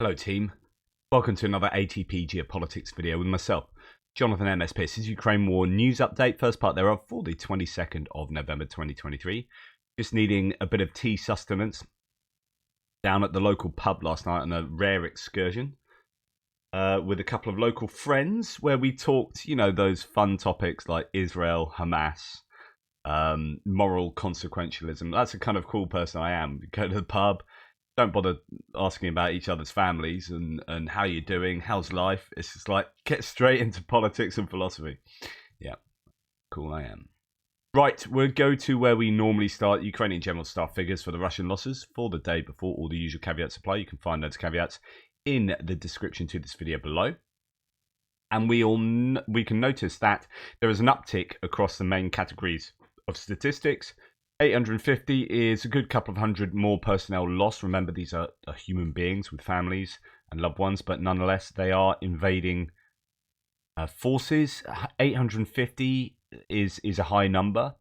Hello team, welcome to another ATP Geopolitics video with myself, Jonathan MS Pearce. This is Ukraine War News Update, first part thereof for the 22nd of November 2023. Just needing a bit of tea sustenance down at the local pub last night on a rare excursion with a couple of local friends where we talked, you know, those fun topics like Israel, Hamas, moral consequentialism. That's the kind of cool person I am. We go to the pub, don't bother asking about each other's families and how you're doing, how's life. It's just like, get straight into politics and philosophy. Yeah, cool I am. Right, we'll go to where we normally start. Ukrainian general staff figures for the Russian losses for the day before. All the usual caveats apply. You can find those caveats in the description to this video below. And we can notice that there is an uptick across the main categories of statistics. 850 is a good couple of hundred more personnel lost. Remember, these are human beings with families and loved ones, but nonetheless, they are invading forces. 850 is a high number,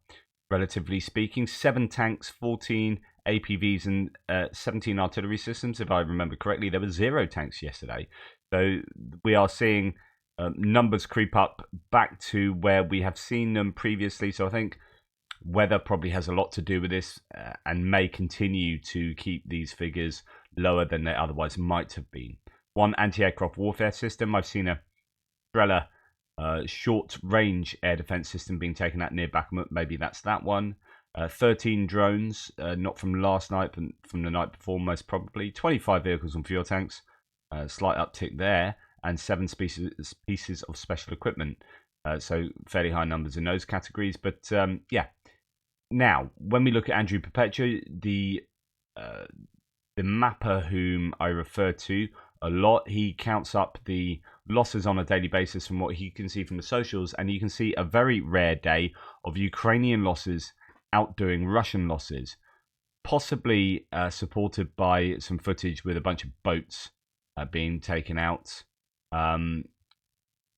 relatively speaking. 7 tanks, 14 APVs, and 17 artillery systems, if I remember correctly. There were 0 tanks yesterday. So we are seeing numbers creep up back to where we have seen them previously. So I think weather probably has a lot to do with this and may continue to keep these figures lower than they otherwise might have been. 1 anti-aircraft warfare system. I've seen a Strela short-range air defense system being taken out near Bakhmut. Maybe that's that one. 13 drones, not from last night, but from the night before, most probably. 25 vehicles and fuel tanks, slight uptick there, and 7 pieces of special equipment. So fairly high numbers in those categories. But yeah. Now, when we look at Andrew Perpetua, the mapper whom I refer to a lot, he counts up the losses on a daily basis from what he can see from the socials, and you can see a very rare day of Ukrainian losses outdoing Russian losses, possibly supported by some footage with a bunch of boats being taken out.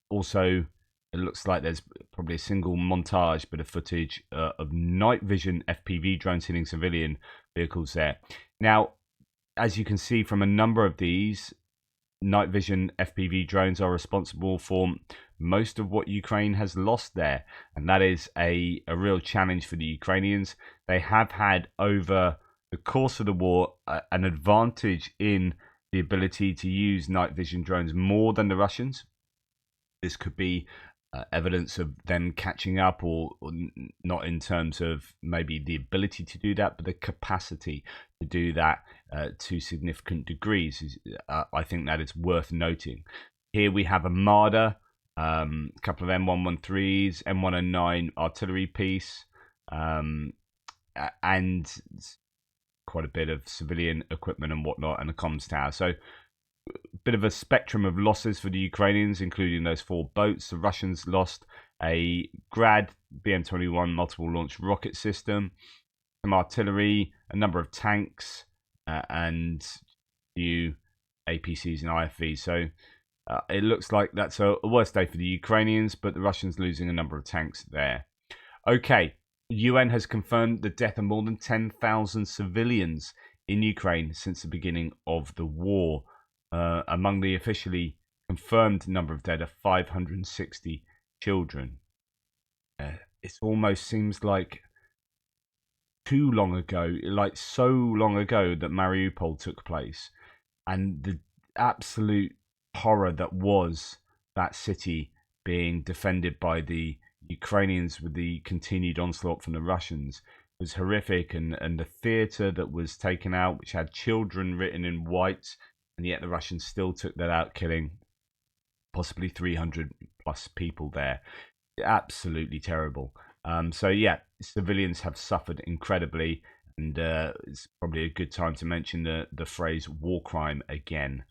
Also, it looks like there's probably a single montage bit of footage of night vision FPV drones hitting civilian vehicles there. Now, as you can see from a number of these, night vision FPV drones are responsible for most of what Ukraine has lost there. And that is a real challenge for the Ukrainians. They have had, over the course of the war, an advantage in the ability to use night vision drones more than the Russians. This could be evidence of them catching up, or not in terms of maybe the ability to do that, but the capacity to do that to significant degrees. I think that is worth noting. Here we have a Marder, a couple of M113s, M109 artillery piece, and quite a bit of civilian equipment and whatnot, and a comms tower. So bit of a spectrum of losses for the Ukrainians, including those 4 boats. The Russians lost a Grad BM-21 multiple launch rocket system, some artillery, a number of tanks, and new APCs and IFVs. So it looks like that's a worse day for the Ukrainians, but the Russians losing a number of tanks there. Okay, UN has confirmed the death of more than 10,000 civilians in Ukraine since the beginning of the war. Among the officially confirmed number of dead are 560 children. It almost seems like too long ago, like so long ago, that Mariupol took place, and the absolute horror that was that city being defended by the Ukrainians with the continued onslaught from the Russians was horrific, and the theatre that was taken out, which had children written in white, and yet the Russians still took that out, killing possibly 300 plus people there. Absolutely terrible. So yeah, civilians have suffered incredibly, and it's probably a good time to mention the phrase war crime again.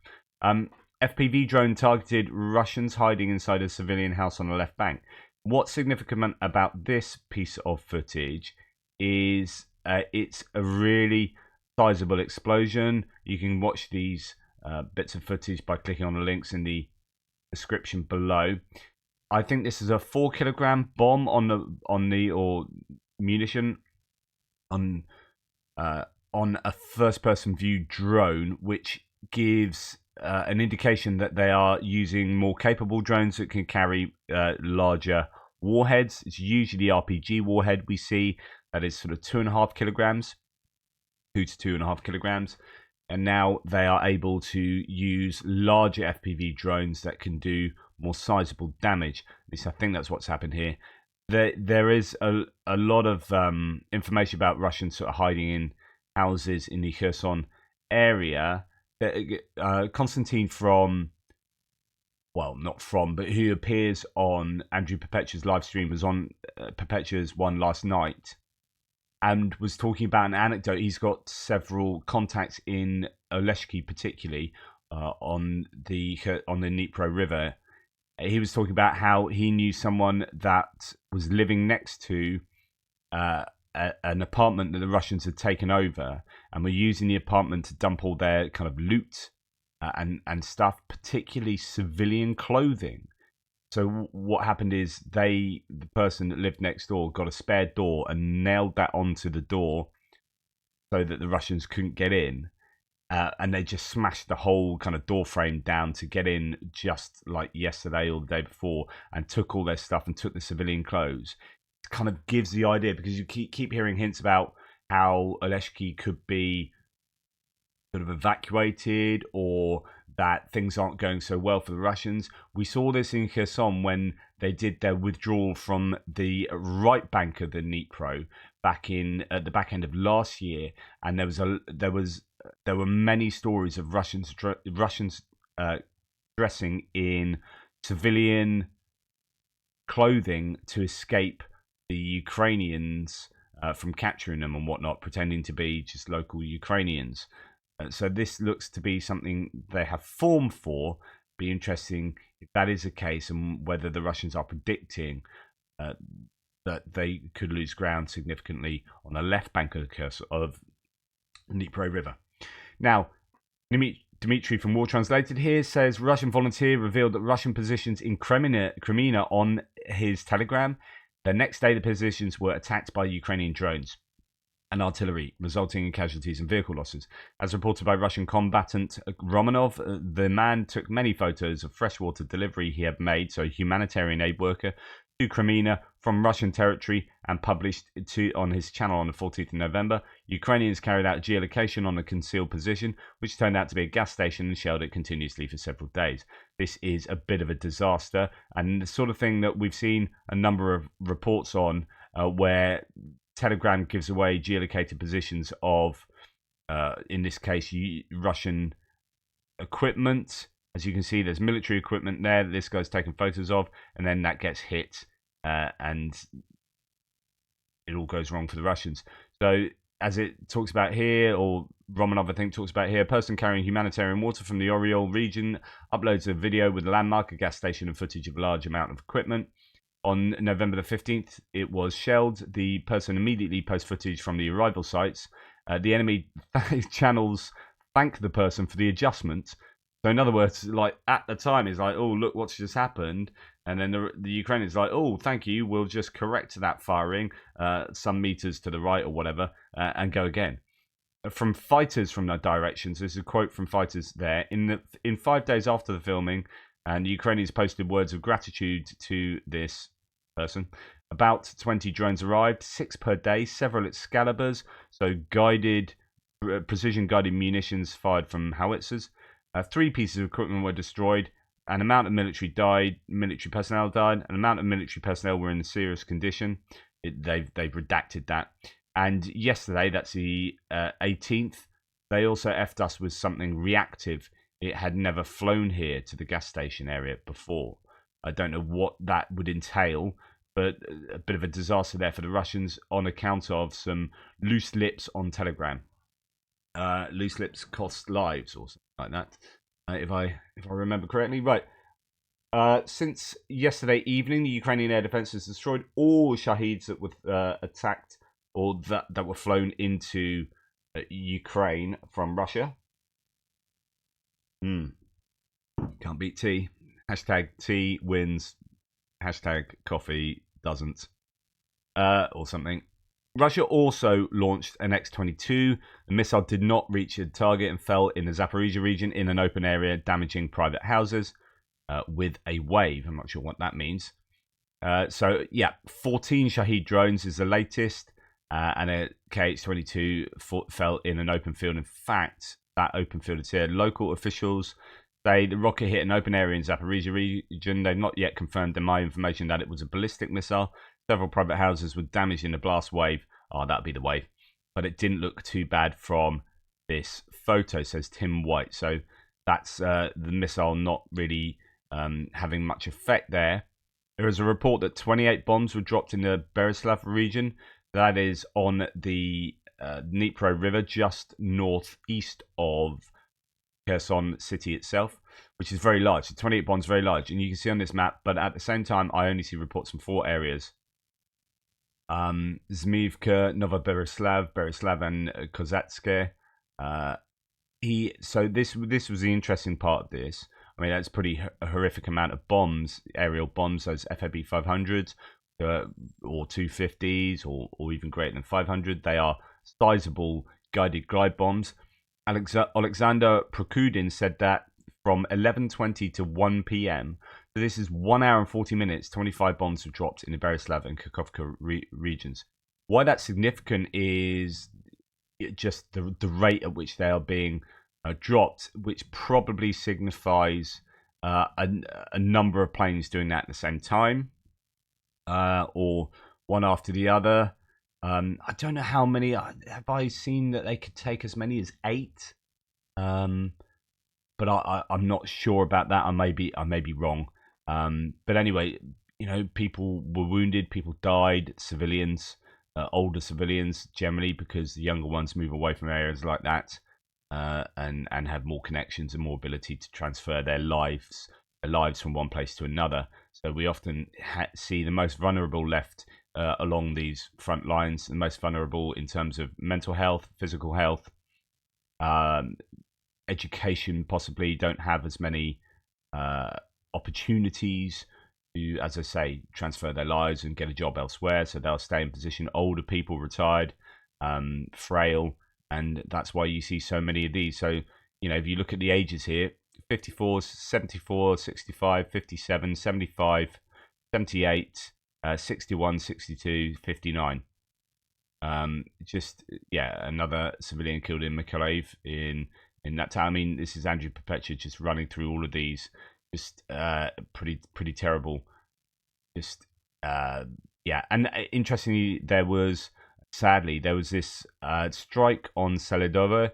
FPV drone targeted Russians hiding inside a civilian house on the left bank. What's significant about this piece of footage is it's a really sizable explosion. You can watch these bits of footage by clicking on the links in the description below. I think this is a 4-kilogram bomb or munition on a first-person view drone, which gives an indication that they are using more capable drones that can carry larger warheads. It's usually RPG warhead we see that is sort of 2.5 kilograms, 2 to 2.5 kilograms. And now they are able to use larger FPV drones that can do more sizable damage. At least I think that's what's happened here. There is a lot of information about Russians sort of hiding in houses in the Kherson area. Konstantin not from, but who appears on Andrew Perpetua's live stream, was on Perpetua's one last night, and was talking about an anecdote. He's got several contacts in Oleshki, particularly on the Dnipro River. He was talking about how he knew someone that was living next to an apartment that the Russians had taken over, and were using the apartment to dump all their kind of loot and stuff, particularly civilian clothing. So what happened is the person that lived next door got a spare door and nailed that onto the door so that the Russians couldn't get in. And they just smashed the whole kind of door frame down to get in, just like yesterday or the day before, and took all their stuff and took the civilian clothes. It kind of gives the idea, because you keep hearing hints about how Oleshki could be sort of evacuated, or that things aren't going so well for the Russians. We saw this in Kherson when they did their withdrawal from the right bank of the Dnipro back in at the back end of last year, and there were many stories of Russians dressing in civilian clothing to escape the Ukrainians from capturing them and whatnot, pretending to be just local Ukrainians. So this looks to be something they have formed for. Be interesting if that is the case, and whether the Russians are predicting that they could lose ground significantly on the left bank of the Dnipro River. Now, Dmitry from War Translated here says Russian volunteer revealed that Russian positions in Crimea on his Telegram. The next day, the positions were attacked by Ukrainian drones and artillery, resulting in casualties and vehicle losses. As reported by Russian combatant Romanov, the man took many photos of freshwater delivery he had made, so a humanitarian aid worker, to Crimea from Russian territory, and published on his channel on the 14th of November. Ukrainians carried out geolocation on a concealed position, which turned out to be a gas station, and shelled it continuously for several days. This is a bit of a disaster, and the sort of thing that we've seen a number of reports on, where Telegram gives away geolocated positions of, in this case, Russian equipment. As you can see, there's military equipment there that this guy's taken photos of, and then that gets hit, and it all goes wrong for the Russians. So, as it talks about here, or Romanov, I think, talks about here, a person carrying humanitarian water from the Oriol region uploads a video with a landmark, a gas station, and footage of a large amount of equipment. On November the 15th, it was shelled. The person immediately posts footage from the arrival sites. The enemy channels thank the person for the adjustment. So in other words, like at the time, it's like, oh, look what's just happened. And then the Ukrainians like, oh, thank you. We'll just correct that firing some meters to the right or whatever, and go again. From fighters from that direction, so this is a quote from fighters there. In 5 days after the filming, and the Ukrainians posted words of gratitude to this person. About 20 drones arrived, 6 per day, several Excaliburs, so precision guided munitions fired from howitzers. 3 pieces of equipment were destroyed. An amount of military personnel died. An amount of military personnel were in serious condition. They've redacted that. And yesterday, that's the 18th, they also effed us with something reactive. It had never flown here to the gas station area before. I don't know what that would entail, but a bit of a disaster there for the Russians on account of some loose lips on Telegram. Loose lips cost lives or something like that, if I remember correctly. Right. Since yesterday evening, the Ukrainian air defense has destroyed all Shaheeds that were attacked or that were flown into Ukraine from Russia. Can't beat tea. Hashtag tea wins. Hashtag coffee doesn't. Or something. Russia also launched an X-22. The missile did not reach a target and fell in the Zaporizhia region in an open area, damaging private houses with a wave. I'm not sure what that means. 14 Shahed drones is the latest, and a KH-22 fell in an open field. In fact, that open field is here. Local officials say the rocket hit an open area in Zaporizhia region. They've not yet confirmed in my information that it was a ballistic missile. Several private houses were damaged in the blast wave. Oh, that'd be the wave. But it didn't look too bad from this photo, says Tim White. So that's the missile not really having much effect there. There is a report that 28 bombs were dropped in the Berislav region. That is on the Dnipro River, just northeast of Kherson city itself, which is very large. So 28 bombs, very large. And you can see on this map, but at the same time, I only see reports from 4 areas. Zmivka, Novoberislav, Berislav, and Kozatske. So this was the interesting part of this. I mean, that's pretty horrific amount of bombs, aerial bombs, those FAB 500s or 250s or even greater than 500. They are sizable guided glide bombs. Alexander Prokudin said that from 11:20 to 1 p.m., so this is 1 hour and 40 minutes, 25 bombs were dropped in the Berislav and Kakhovka regions. Why that's significant is just the rate at which they are being dropped, which probably signifies a number of planes doing that at the same time, or one after the other. I don't know how many. Have I seen that they could take as many as 8? But I'm not sure about that. I may be wrong. But anyway, people were wounded, people died, civilians, older civilians generally, because the younger ones move away from areas like that, and have more connections and more ability to transfer their lives from one place to another. So we often see the most vulnerable left along these front lines, the most vulnerable in terms of mental health, physical health, education, possibly don't have as many opportunities to, as I say, transfer their lives and get a job elsewhere. So they'll stay in position. Older people, retired, frail, and that's why you see so many of these. So, if you look at the ages here, 54, 74, 65, 57, 75, 78, 61, 62, 59. Another civilian killed in Mykolaiv in that time. I mean, this is Andrew Perpetua just running through all of these. Just pretty terrible. And interestingly, there was this strike on Seledovo,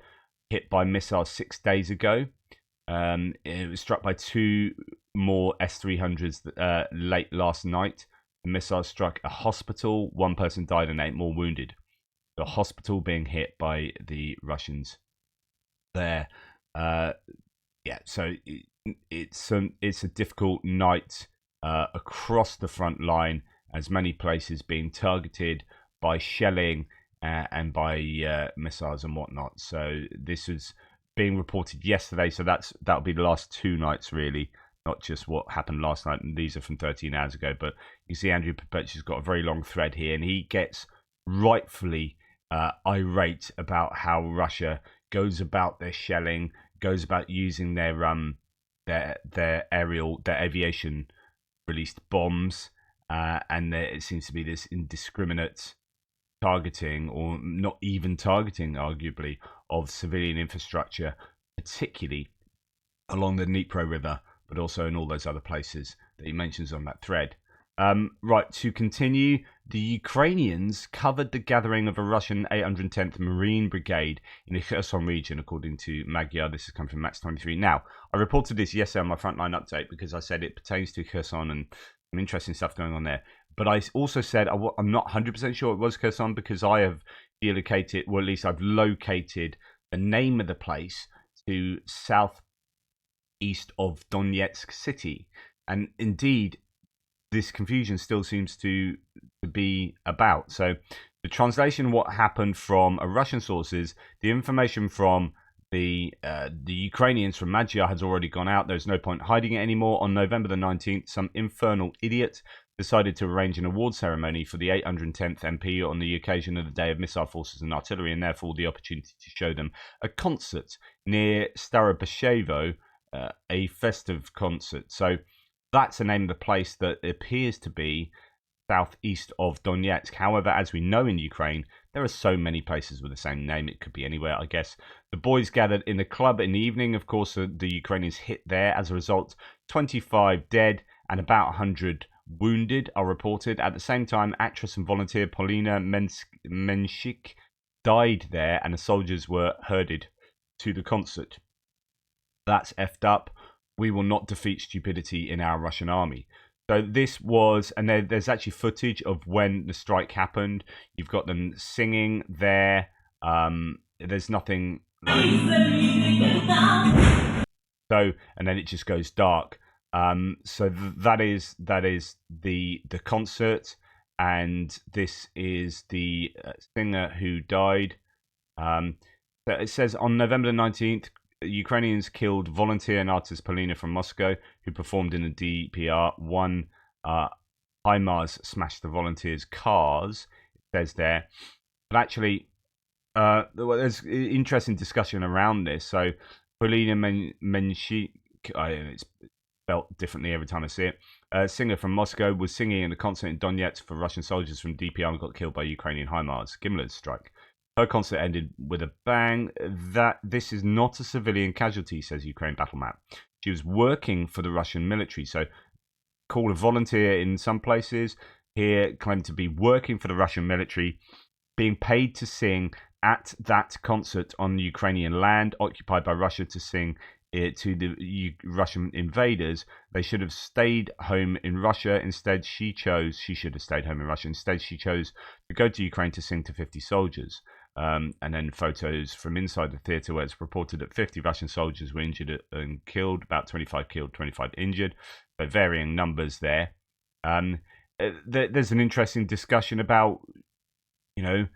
hit by missiles 6 days ago. It was struck by 2 more S-300s late last night. The missile struck a hospital. 1 person died and 8 more wounded. The hospital being hit by the Russians there. So it's a difficult night across the front line, as many places being targeted by shelling and by missiles and whatnot. So this was being reported yesterday. So that'll be the last 2 nights, really, not just what happened last night. And these are from 13 hours ago. But you see, Andrew Perpetua's got a very long thread here, and he gets rightfully irate about how Russia goes about their shelling, goes about using their aviation released bombs, and it seems to be this indiscriminate targeting, or not even targeting, arguably, of civilian infrastructure, particularly along the Dnipro River, but also in all those other places that he mentions on that thread. Right, to continue, the Ukrainians covered the gathering of a Russian 810th Marine Brigade in the Kherson region, according to Magyar. This has come from Max23. Now, I reported this yesterday on my Frontline Update because I said it pertains to Kherson and some interesting stuff going on there. But I also said I'm not 100% sure it was Kherson, because I have located the name of the place to southeast of Donetsk city. And indeed, this confusion still seems to be about. So the translation, what happened from a Russian sources, the information from the Ukrainians, from Magyar, has already gone out. There's no point hiding it anymore. On November the 19th, some infernal idiot decided to arrange an award ceremony for the 810th MP on the occasion of the Day of Missile Forces and Artillery, and therefore the opportunity to show them a concert near Starobashevo, a festive concert. So that's the name of the place that appears to be southeast of Donetsk. However, as we know in Ukraine, there are so many places with the same name. It could be anywhere, I guess. The boys gathered in the club in the evening. Of course, the Ukrainians hit there. As a result, 25 dead and about 100 wounded are reported. At the same time, actress and volunteer Polina Menshik died there, and the soldiers were herded to the concert. That's effed up. We will not defeat stupidity in our Russian army. So this was, and there's actually footage of when the strike happened. You've got them singing there. There's nothing. So, and then it just goes dark. So that is the concert, and this is the singer who died. It says on November 19th, Ukrainians killed volunteer and artist Polina from Moscow, who performed in the DPR. One HIMARS smashed the volunteers' cars, it says there. But actually, there's interesting discussion around this. So, Polina Menshik, it's spelled differently every time I see it, a singer from Moscow, was singing in a concert in Donetsk for Russian soldiers from DPR and got killed by Ukrainian HIMARS. Gimler's strike. Her concert ended with a bang. This is not a civilian casualty, says Ukraine Battle Map. She was working for the Russian military, so called a volunteer in some places. Here claimed to be working for the Russian military, being paid to sing at that concert on Ukrainian land occupied by Russia to sing to the Russian invaders. They should have stayed home in Russia. Instead, she should have stayed home in Russia. Instead, she chose to go to Ukraine to sing to 50 soldiers. And then photos from inside the theatre where it's reported that 50 Russian soldiers were injured and killed, about 25 killed, 25 injured. So varying numbers there. There's an interesting discussion about, the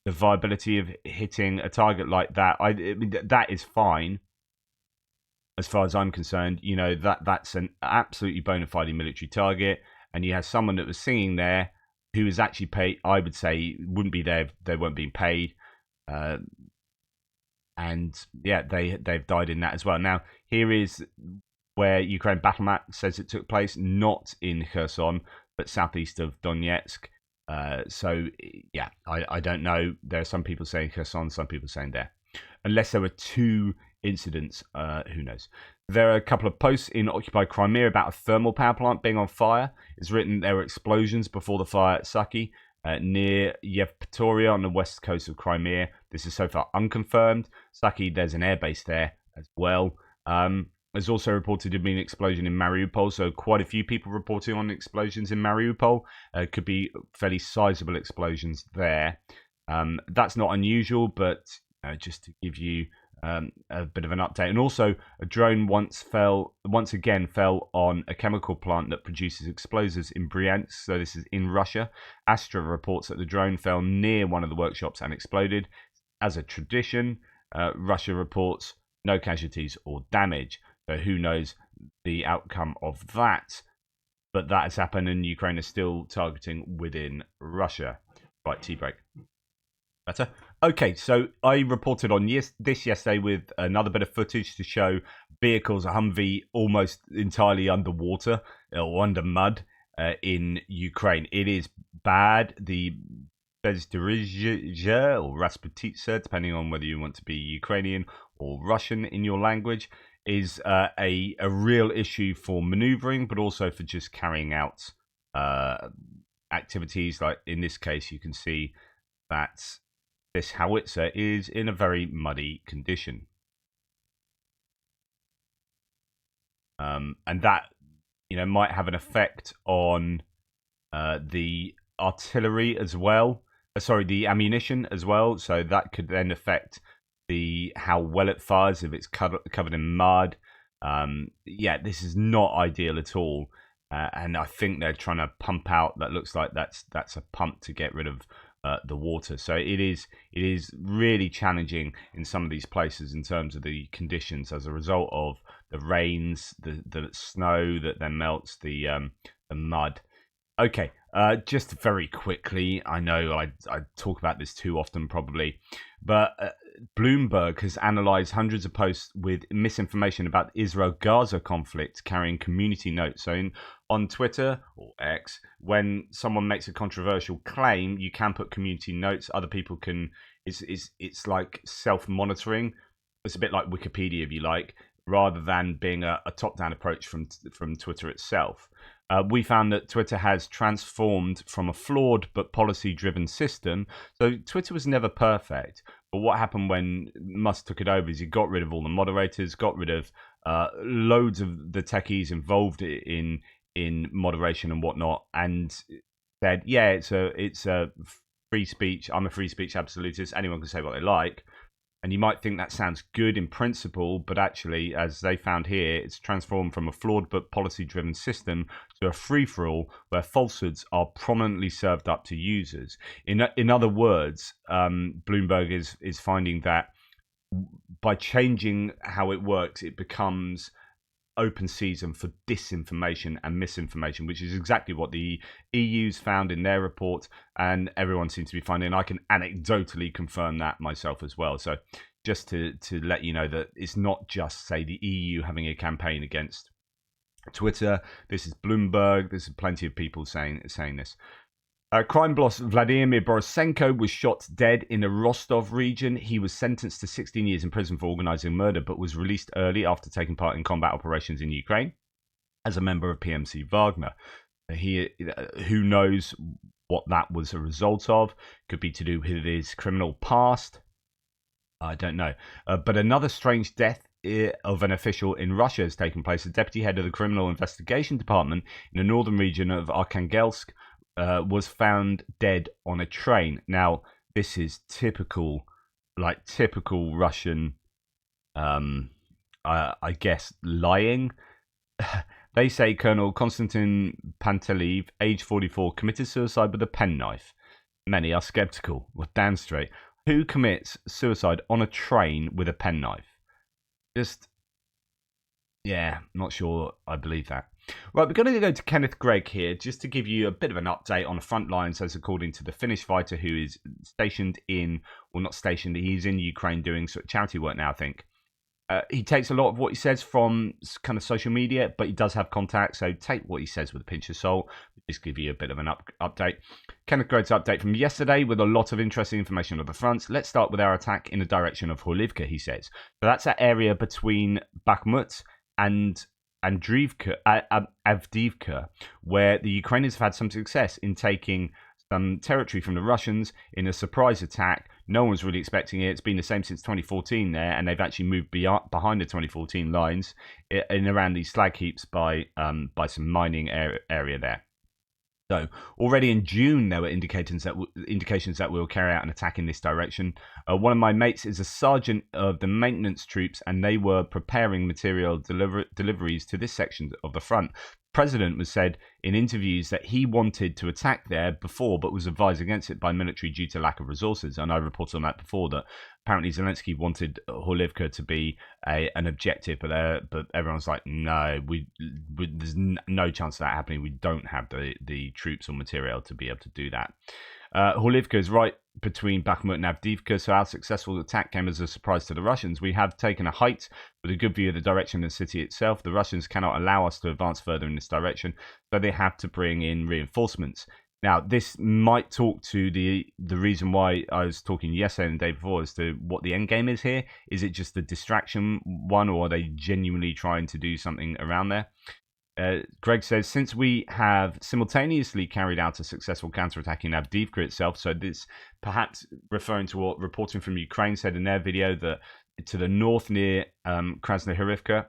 viability of hitting a target like that. That is fine. As far as I'm concerned, that's an absolutely bona fide military target, and you have someone that was singing there who is actually paid. I would say wouldn't be there if they weren't being paid, and yeah, they've died in that as well. Now here is where Ukraine Battle Map says it took place, not in Kherson, but southeast of Donetsk. So yeah, I don't know. There are some people saying Kherson, some people saying there. Unless there were two incidents, who knows. There are a couple of posts in occupied Crimea about a thermal power plant being on fire. It's written there were explosions before the fire at Saki, near Yevpatoria on the west coast of Crimea. This is so far unconfirmed. Saki, there's an airbase there as well. There's also reported to be an explosion in Mariupol, so quite a few people reporting on explosions in Mariupol. Could be fairly sizable explosions there. That's not unusual, but just to give you a bit of an update. And also, a drone once again fell on a chemical plant that produces explosives in Bryansk, so this is in Russia. Astra reports that the drone fell near one of the workshops and exploded. As a tradition, Russia reports no casualties or damage. So who knows the outcome of that? But that has happened, and Ukraine is still targeting within Russia. Right, tea break. Better? Okay, so I reported on this yesterday with another bit of footage to show vehicles, a Humvee, almost entirely underwater or under mud in Ukraine. It is bad. The Bezdorozhye or Rasputitsa, depending on whether you want to be Ukrainian or Russian in your language, is a real issue for maneuvering, but also for just carrying out activities. Like in this case, you can see that this howitzer is in a very muddy condition. And that, might have an effect on the artillery as well. The ammunition as well. So that could then affect how well it fires if it's covered in mud. This is not ideal at all. And I think they're trying to pump out. That looks like that's a pump to get rid of the water. So it is really challenging in some of these places in terms of the conditions as a result of the rains, the snow that then melts, the mud. Okay, just very quickly, I know I talk about this too often probably, but Bloomberg has analysed hundreds of posts with misinformation about the Israel-Gaza conflict carrying community notes. So on Twitter or X, when someone makes a controversial claim, you can put community notes. Other people can. It's like self-monitoring. It's a bit like Wikipedia, if you like, rather than being a top-down approach from Twitter itself. We found that Twitter has transformed from a flawed but policy-driven system. So Twitter was never perfect. But what happened when Musk took it over is he got rid of all the moderators, got rid of loads of the techies involved in moderation and whatnot, and said, "Yeah, it's a free speech. I'm a free speech absolutist. Anyone can say what they like." And you might think that sounds good in principle, but actually, as they found here, it's transformed from a flawed but policy-driven system to a free-for-all where falsehoods are prominently served up to users. In other words, Bloomberg is finding that by changing how it works, it becomes open season for disinformation and misinformation, which is exactly what the EU's found in their report, and everyone seems to be finding. I can anecdotally confirm that myself as well. So just to let you know that it's not just, say, the EU having a campaign against Twitter. This is Bloomberg. There's plenty of people saying this. Crime boss Vladimir Borisenko was shot dead in the Rostov region. He was sentenced to 16 years in prison for organizing murder, but was released early after taking part in combat operations in Ukraine as a member of PMC Wagner. Who knows what that was a result of? Could be to do with his criminal past. I don't know. But another strange death of an official in Russia has taken place. The deputy head of the criminal investigation department in the northern region of Arkhangelsk was found dead on a train. Now, this is typical Russian, I guess, lying. They say Colonel Konstantin Panteleev, age 44, committed suicide with a penknife. Many are skeptical. Well, damn straight. Who commits suicide on a train with a penknife? Not sure I believe that. Right, we're going to go to Kenneth Gregg here just to give you a bit of an update on the front lines, as according to the Finnish fighter who is stationed in, well, not stationed, he's in Ukraine doing sort of charity work now, I think. He takes a lot of what he says from kind of social media, but he does have contacts, so take what he says with a pinch of salt. Just give you a bit of an update. Kenneth Gregg's update from yesterday with a lot of interesting information on the fronts. Let's start with our attack in the direction of Horlivka, he says. So that's that area between Bakhmut and Avdiivka, where the Ukrainians have had some success in taking some territory from the Russians in a surprise attack. No one was really expecting it. It's been the same since 2014 there, and they've actually moved behind the 2014 lines in around these slag heaps by some mining area there. So already in June, there were indications that we will carry out an attack in this direction. One of my mates is a sergeant of the maintenance troops, and they were preparing material deliveries to this section of the front. The president was said in interviews that he wanted to attack there before, but was advised against it by military due to lack of resources. And I reported on that before, that apparently Zelensky wanted Horlivka to be an objective, but everyone's like, no, there's no chance of that happening. We don't have the troops or material to be able to do that. Horlivka is right between Bakhmut and Avdiivka, so our successful attack came as a surprise to the Russians. We have taken a height with a good view of the direction of the city itself. The Russians cannot allow us to advance further in this direction, so they have to bring in reinforcements. Now, this might talk to the reason why I was talking yesterday and the day before as to what the end game is here. Is it just a distraction one, or are they genuinely trying to do something around there? Greg says, since we have simultaneously carried out a successful counterattack in Avdiivka itself, so this perhaps referring to what reporting from Ukraine said in their video, that to the north near Krasnohorivka,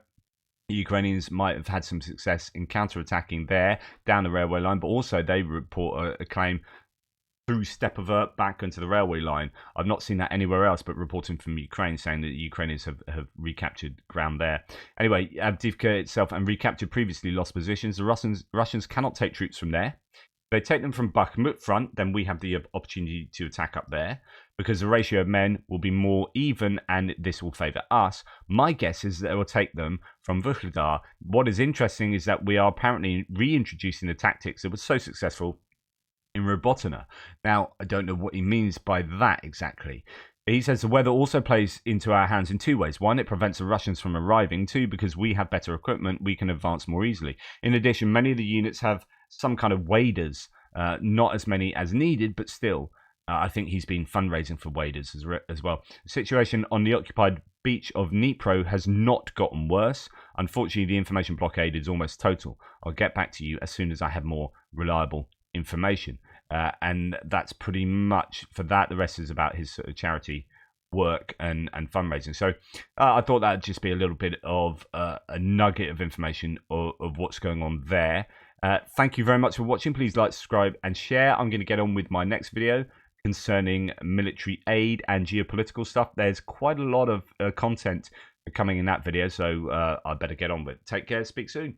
the Ukrainians might have had some success in counterattacking there down the railway line, but also they report a claim through Stepova back onto the railway line. I've not seen that anywhere else, but reporting from Ukraine saying that the Ukrainians have recaptured ground there. Anyway, Avdiivka itself and recaptured previously lost positions. The Russians cannot take troops from there. If they take them from Bakhmut front, then we have the opportunity to attack up there. because the ratio of men will be more even and this will favour us. My guess is that it will take them from Vuhledar. What is interesting is that we are apparently reintroducing the tactics that were so successful in Robotina. Now, I don't know what he means by that exactly. He says the weather also plays into our hands in two ways. One, it prevents the Russians from arriving. Two, because we have better equipment, we can advance more easily. In addition, many of the units have some kind of waders, not as many as needed, but still. I think he's been fundraising for waders as well. The situation on the occupied beach of Dnipro has not gotten worse. Unfortunately, the information blockade is almost total. I'll get back to you as soon as I have more reliable information. And that's pretty much for that. The rest is about his sort of charity work and fundraising. So I thought that'd just be a little bit of a nugget of information of what's going on there. Thank you very much for watching. Please like, subscribe, and share. I'm going to get on with my next video concerning military aid and geopolitical stuff. There's quite a lot of content coming in that video, so I better get on with it. Take care. Speak soon.